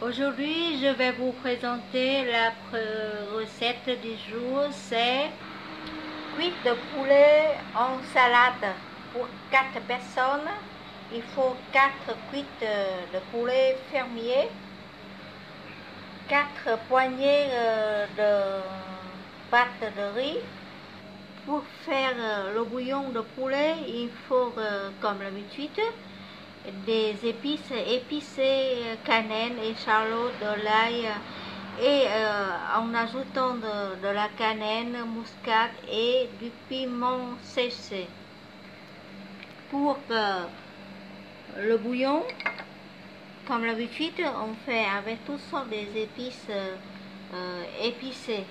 Aujourd'hui, je vais vous présenter la recette du jour. C'est cuite de poulet en salade. Pour 4 personnes, il faut 4 cuites de poulet fermier, 4 poignées de pâte de riz. Pour faire le bouillon de poulet, il faut, comme d'habitude, des épices épicées, cannelle, échalote, de l'ail et en ajoutant de la cannelle, muscade et du piment séché. Pour le bouillon, comme d'habitude, on fait avec toutes sortes d'épices épicées.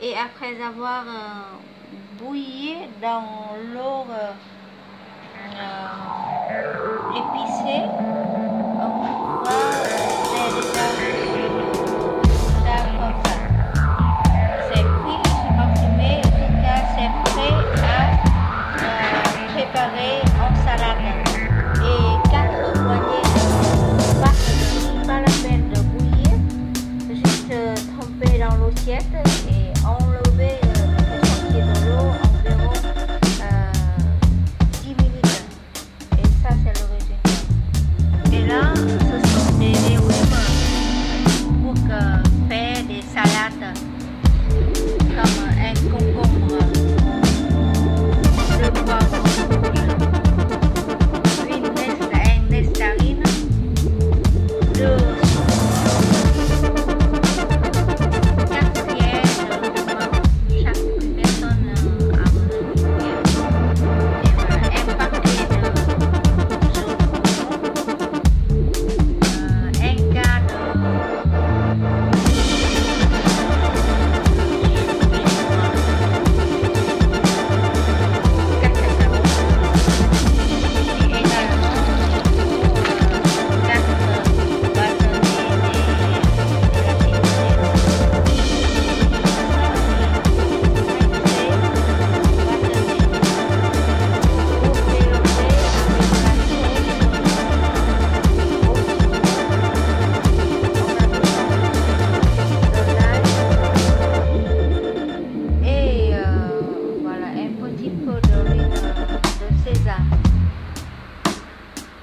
Et après avoir bouilli dans l'eau épicée, on va faire comme ça. C'est cuit, c'est parfumé, jusqu'à c'est prêt à préparer en salade. Et 4 poignées de pâte de riz, pas la peine de bouillir, juste tremper dans l'assiette et enlever sortir de l'eau environ 10 minutes. Et ça, c'est le résultat. Et là, ce sont des légumes pour faire des salades, comme un concombre, deux poivrons rouges, une nectarine, deux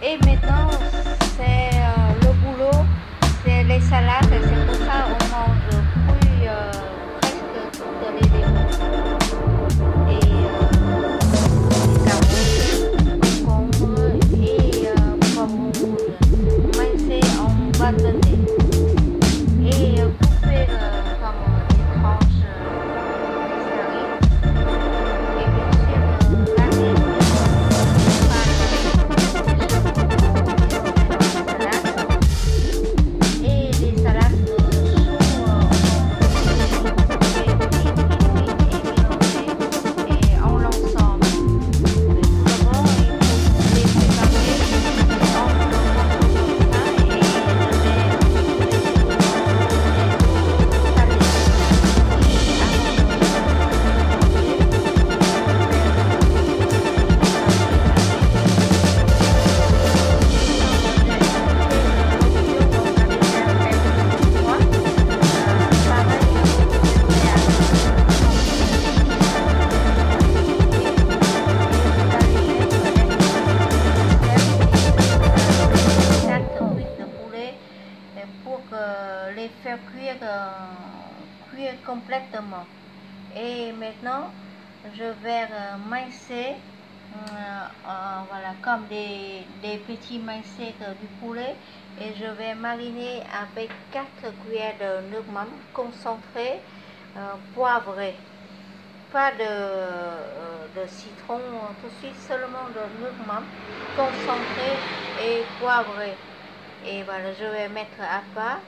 Et maintenant, c'est le boulot, c'est les salades, c'est pour ça on mange cru presque toutes les légumes. Et carottes, concombres et poivrons rouges, mincés en bâtonnets. Et couper comme des tranches de farine. Et bien sûr, laver. Pour les faire cuire complètement. Et maintenant, je vais mincer, voilà, comme des petits mincés du poulet. Et je vais mariner avec 4 cuillères de nourmam concentré, poivré. Pas de citron tout de suite, seulement de nourmam concentré et poivré. Et voilà, je vais mettre à part.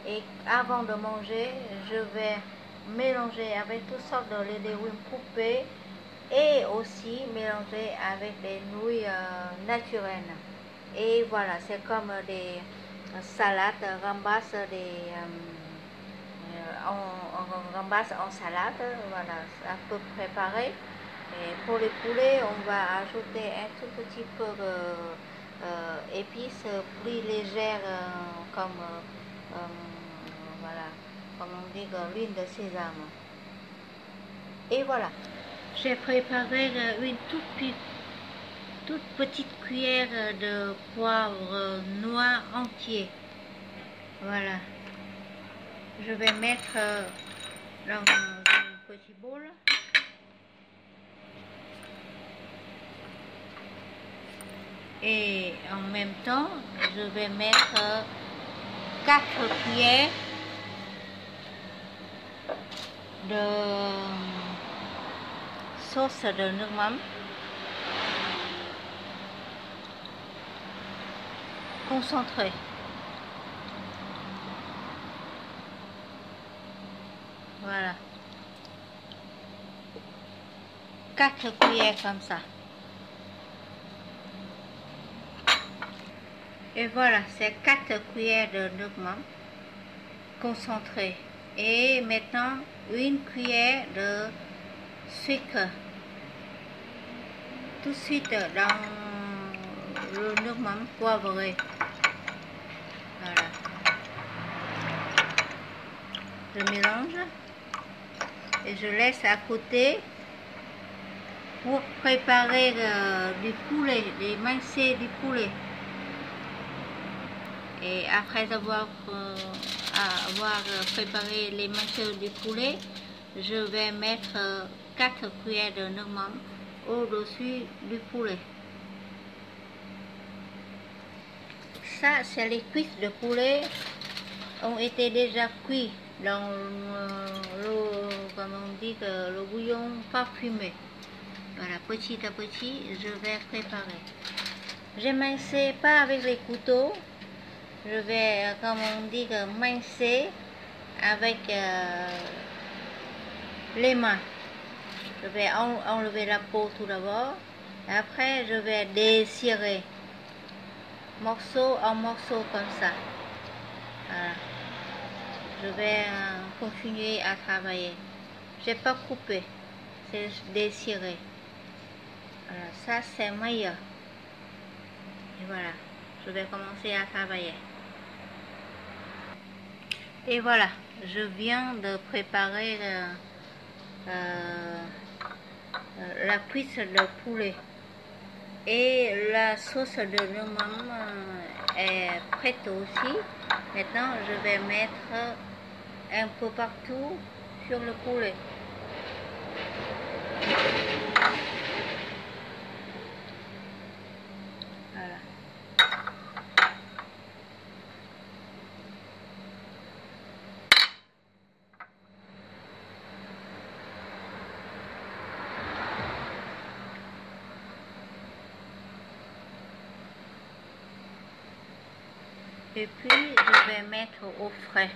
Et avant de manger, je vais mélanger avec toutes sortes de légumes coupés et aussi mélanger avec des nouilles naturelles. Et voilà, c'est comme des salades, ramasse on ramasse en salade, voilà, à peu préparé. Et pour les poulets, on va ajouter un tout petit peu de épices plus légères comme voilà, comme on dit, l'huile de sésame. Et voilà, j'ai préparé une toute petite cuillère de poivre noir entier. Voilà, je vais mettre dans un petit bol. Et en même temps, je vais mettre 4 cuillères de sauce de nước mắm concentrée. Voilà. 4 cuillères comme ça. Et voilà, c'est 4 cuillères de nước mắm concentré. Et maintenant, 1 cuillère de sucre. Tout de suite dans le nước mắm poivré. Voilà. Je mélange et je laisse à côté pour préparer du poulet, les mincées du poulet. Et après avoir préparé les mincées du poulet, je vais mettre 4 cuillères de nước mắm au-dessus du poulet. Ça, c'est les cuisses de poulet ont été déjà cuits dans comme on dit, le bouillon parfumé. Voilà, petit à petit, je vais préparer. J'émince pas avec les couteaux. Je vais, comme on dit, mincer avec les mains. Je vais enlever la peau tout d'abord. Après, je vais desserrer morceau en morceau comme ça. Voilà. Je vais continuer à travailler. Je n'ai pas coupé, c'est desserré. Voilà, ça c'est meilleur. Et voilà, je vais commencer à travailler. Et voilà, je viens de préparer la cuisse de poulet. Et la sauce de nước mắm est prête aussi. Maintenant, je vais mettre un peu partout sur le poulet. Voilà. Et puis, je vais mettre au frais.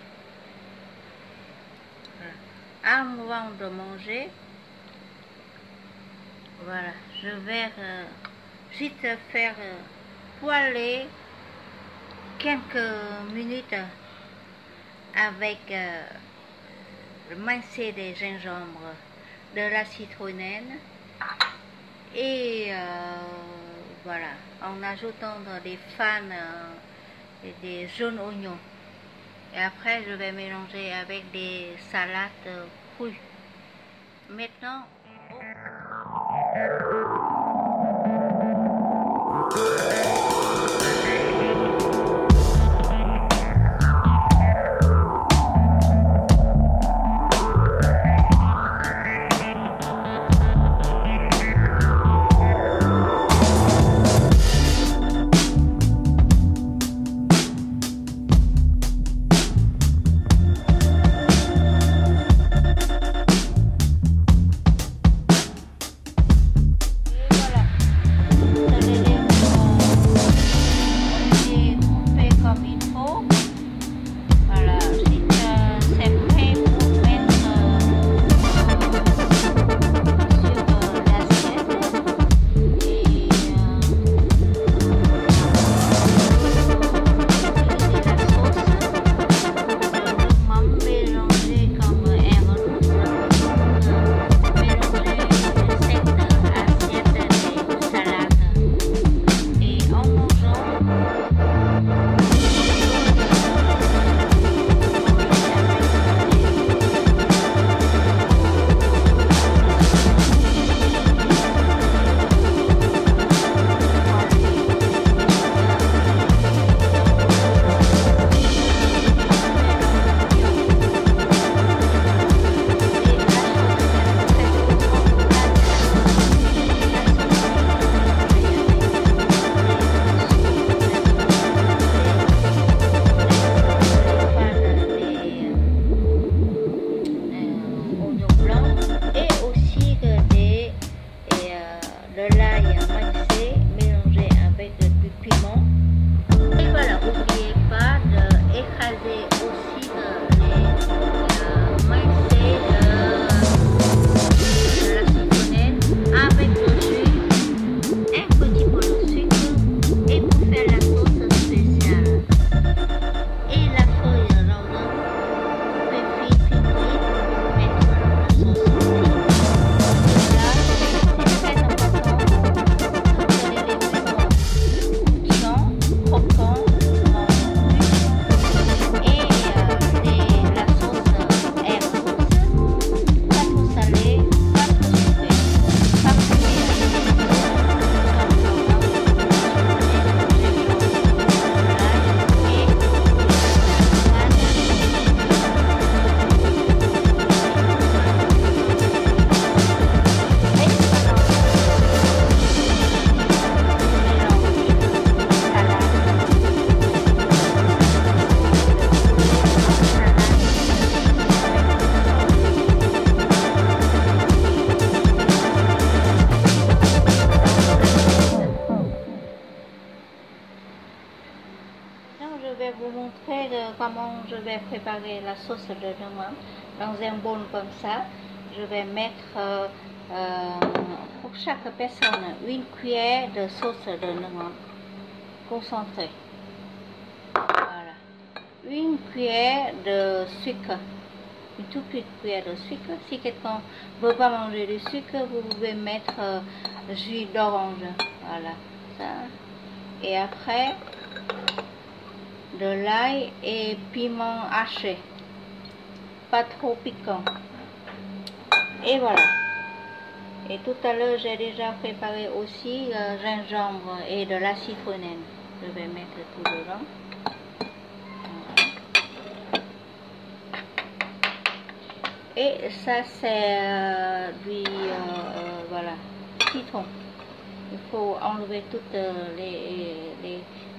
Voilà. Avant de manger, voilà, je vais juste faire poêler quelques minutes avec le mincé des gingembre, de la citronnelle et voilà, en ajoutant des fans et des jaunes oignons. Et après, je vais mélanger avec des salades crues. Maintenant, comment je vais préparer la sauce de demande. Dans un bol comme ça, je vais mettre pour chaque personne une cuillère de sauce de demande concentrée. Voilà. Une cuillère de sucre. Une toute petite cuillère de sucre. Si quelqu'un ne veut pas manger du sucre, vous pouvez mettre jus d'orange. Voilà. Ça. Et après, de l'ail et piment haché. Pas trop piquant. Et voilà. Et tout à l'heure, j'ai déjà préparé aussi gingembre et de la citronnelle. Je vais mettre tout dedans. Et ça, c'est du voilà, citron. Il faut enlever toutes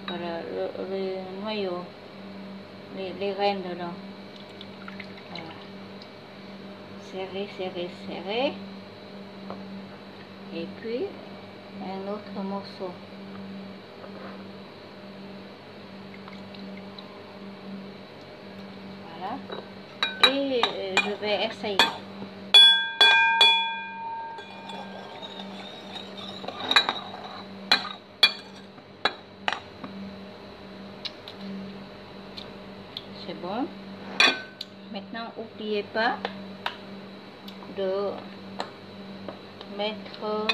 voilà, le noyau, les graines dedans. Voilà. Serrer, serrer, serrer. Et puis, un autre morceau. Voilà. Et je vais essayer. C'est bon. Maintenant, n'oubliez pas de mettre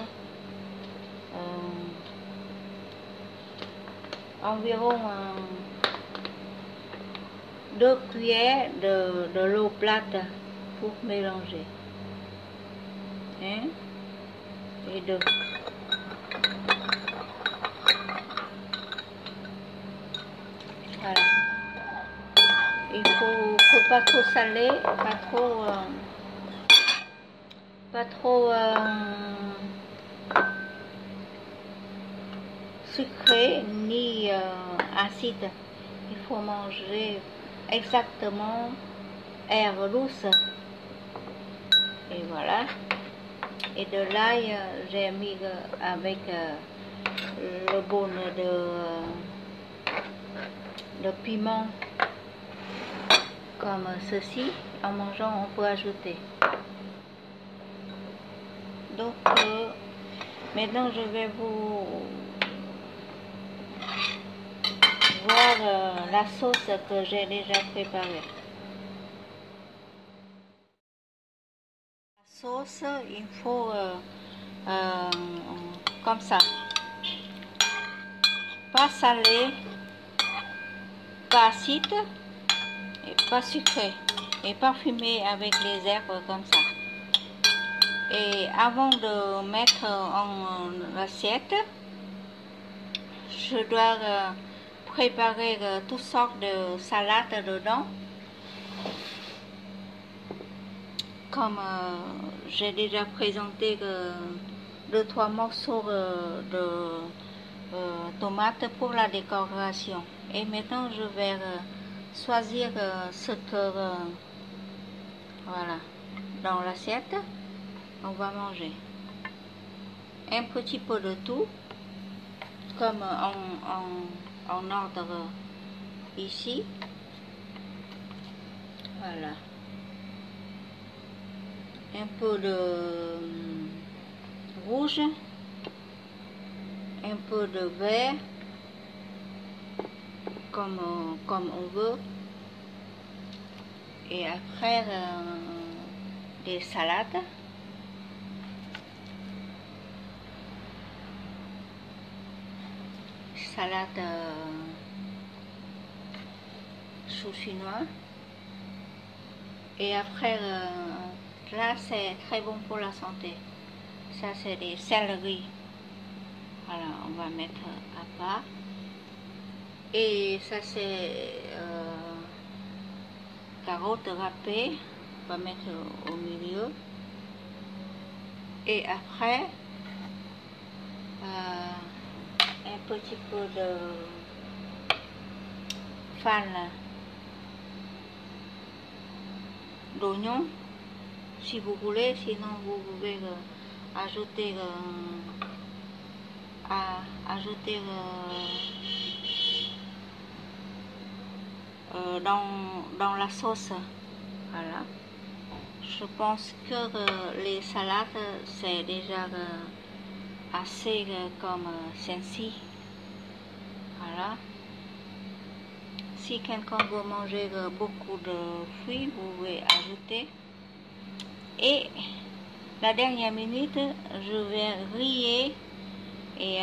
environ 2 cuillères de l'eau plate pour mélanger. Un et 2. Voilà. Il faut pas trop salé, pas trop sucré ni acide. Il faut manger exactement air douce. Et voilà. Et de l'ail, j'ai mis avec le bol de piment comme ceci. En mangeant, on peut ajouter. Donc maintenant je vais vous voir la sauce que j'ai déjà préparée. La sauce, il faut comme ça, pas salé, pas acide et pas sucré, et parfumé avec les herbes comme ça. Et avant de mettre en assiette, je dois préparer toutes sortes de salades dedans. Comme j'ai déjà présenté 2-3 morceaux de tomates pour la décoration. Et maintenant je vais choisir ce que voilà, dans l'assiette on va manger. Un petit peu de tout, comme en ordre ici. Voilà. Un peu de rouge, un peu de vert, comme on veut. Et après, des salades. Salade chou chinois. Et après, là c'est très bon pour la santé. Ça c'est des céleris. Voilà, on va mettre à part. Et ça c'est carottes râpées. On va mettre au milieu. Et après, un petit peu de fan d'oignon si vous voulez, sinon vous pouvez ajouter dans la sauce. Voilà. Je pense que les salades, c'est déjà assez comme celle-ci. Voilà. Si quelqu'un veut manger beaucoup de fruits, vous pouvez ajouter. Et la dernière minute, je vais riller et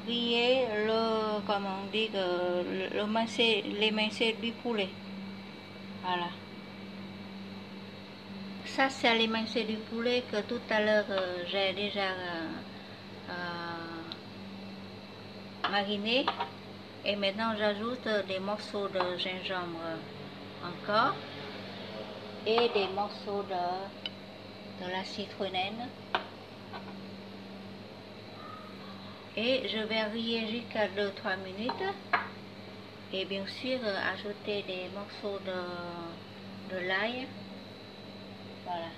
riller comme on dit, les mincées du poulet. Voilà. Ça, c'est les mincées du poulet que tout à l'heure j'ai déjà mariné. Et maintenant, j'ajoute des morceaux de gingembre encore et des morceaux de la citronnelle. Et je vais riller jusqu'à 2-3 minutes. Et bien sûr, ajouter des morceaux de l'ail. Voilà.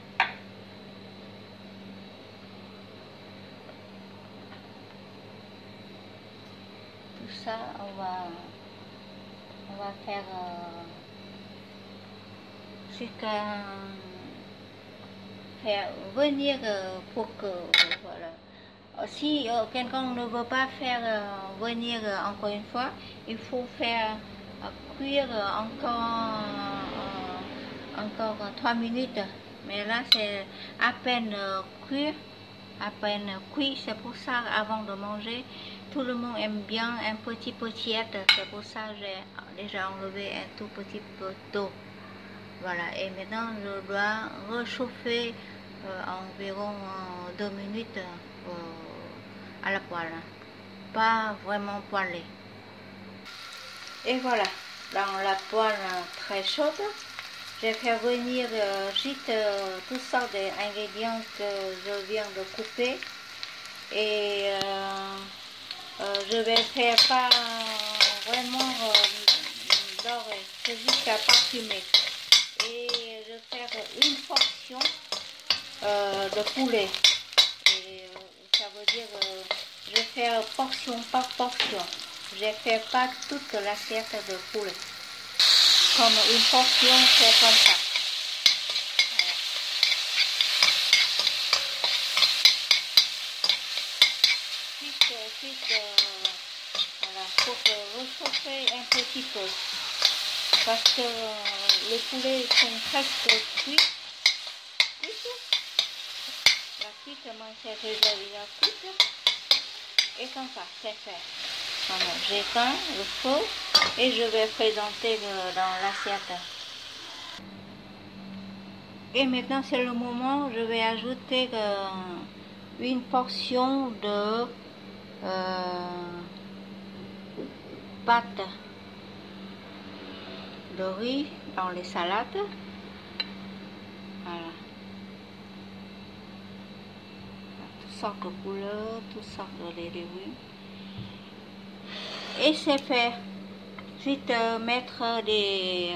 Tout ça, on va faire jusqu'à faire venir pour que, voilà. Si quelqu'un ne veut pas faire venir encore une fois, il faut faire cuire encore 3 minutes. Mais là, c'est à peine cuit, c'est pour ça, avant de manger, tout le monde aime bien un petit potiette. C'est pour ça que j'ai déjà enlevé un tout petit peu d'eau. Voilà, et maintenant, je dois réchauffer environ 2 minutes à la poêle, pas vraiment poêlée. Et voilà, dans la poêle très chaude, je vais venir juste toutes sortes d'ingrédients que je viens de couper. Et je vais faire pas vraiment doré, c'est juste à parfumer. Et je vais faire une portion de poulet. Et ça veut dire je vais faire portion par portion. Je ne fais pas toute l'assiette de poulet. Comme une portion, c'est comme ça. Voilà, pour réchauffer un petit peu. Parce que les poulets sont presque cuits. La cuite, moi, c'est déjà cuite. Et comme ça, c'est fait. Voilà, j'éteins le feu et je vais présenter dans l'assiette. Et maintenant, c'est le moment où je vais ajouter une portion de pâte de riz dans les salades. Voilà. Toutes sortes de couleurs, toutes sortes de légumes. Et c'est fait. Ensuite, mettre des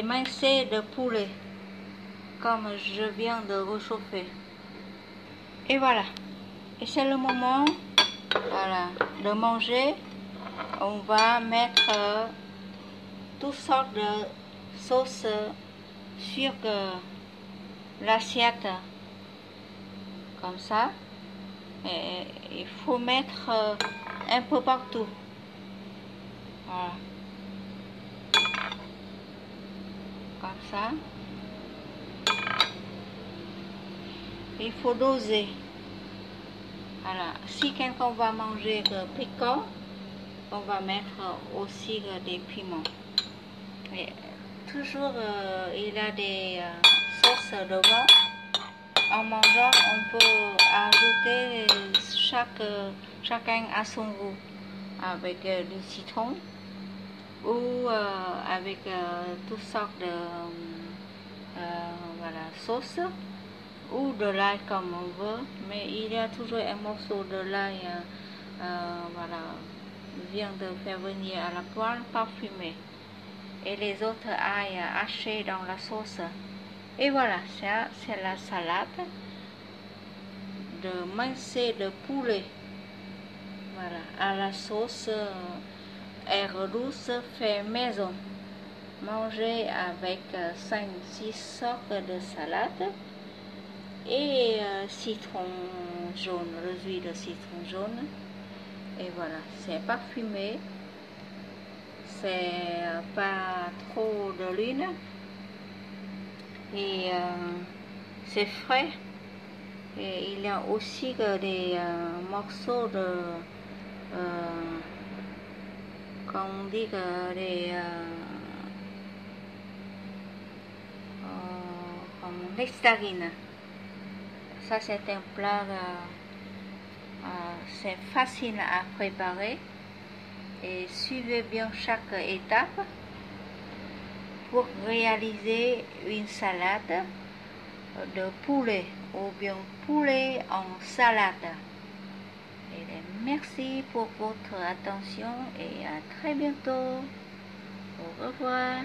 mincées de poulet, comme je viens de réchauffer. Et voilà. Et c'est le moment, voilà, de manger. On va mettre toutes sortes de sauces sur l'assiette, comme ça. Et il faut mettre un peu partout. Voilà. Comme ça. Il faut doser. Voilà. Si quelqu'un va manger piquant, on va mettre aussi des piments. Et toujours, il y a des sauces devant. En mangeant, on peut ajouter chacun à son goût, avec du citron ou avec toutes sortes de voilà, sauces ou de l'ail comme on veut, mais il y a toujours un morceau de l'ail, voilà, vient de faire venir à la poêle parfumé, et les autres ail hachés dans la sauce. Et voilà, ça c'est la salade de mincées de poulet, voilà, à la sauce terre douce fait maison. Manger avec 5-6 sortes de salade et citron jaune, le jus de citron jaune. Et voilà, c'est parfumé, c'est pas trop de l'huile et c'est frais. Et il y a aussi des morceaux de, comme on dit, comme l'hextarine. Ça c'est un plat, c'est facile à préparer et suivez bien chaque étape pour réaliser une salade de poulet ou bien poulet en salade. Et merci pour votre attention et à très bientôt. Au revoir.